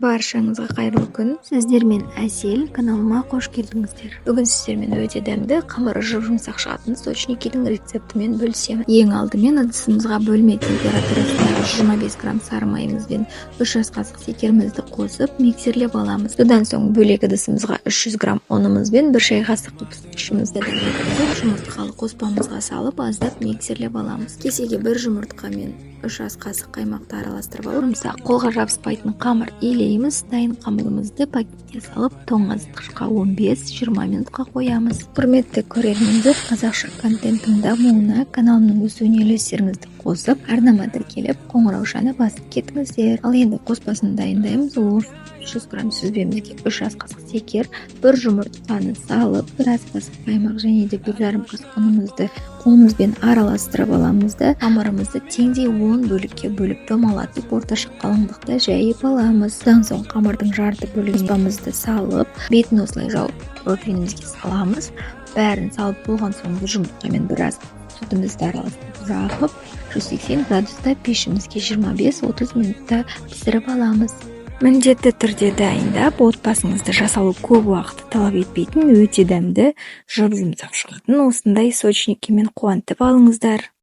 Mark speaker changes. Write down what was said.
Speaker 1: Баршаңызға қайырлы күн. Сіздермен Әсел, каналыма қош келдіңіздер. Бүгін сіздермен өте дәмді қамыры жұмсақ шығатын сочникидің рецептімен бөлісемін. Ең алдымен ыдысымызға бөлме температурасындағы 25 грамм сары майымызбен 3 ас қасық шекерімізді қосып миксерлеп аламыз. Содан соң бөлек ыдысымызға 300 грамм ұнымызбен 1 шай қасық тұщымызды дәмдетіп жұмыртқалы қоспамызға салып аздап миксерлеп аламыз. Кесеге 1 жұмыртқа мен 3 ас қасық қаймақты араластырып алып, жұмсақ қолға жабыспайтын қамыр илейміз. Дайын қамырымызды пакетке салып, тоңазытқышқа 15-20 минутқа қоямыз. Құрметті көрермендер, қазақша контенттің дамуына, каналымның өсуіне үлестеріңізді қосып, арнама тіркеліп, қоңыраушаны басып кетіңіздер. Ал енді қоспасын дайындаймыз. Ол 300 грамм сүзбемізге 3 ас қасық шекер, 1 жұмыртқаны салып, 1 ас қасық қаймақ және де 1,5 қасық ұнымызды қолымызбен араластырып аламыз да қамырымызды теңдей 10 бөлікке бөліп домалатып орташа қалыңдықта жайып аламыз. Содан соң қамырдың жарты бөлігін қоспамызды салып, бетін осылай жауып протеинімізге саламыз. Бәрін салып болған соң бір жұмыртқамен 1 ас сүтімізді араластырып жағып 180 градуста пешімізге 25-30 минутта пісіріп аламыз. Міндетті түрде дайындап, отбасыңызды жасалу көп уақытты талап етпейтін өте дәмді, жұмсақ шығатын осындай сочникімен қуантып алыңыздар.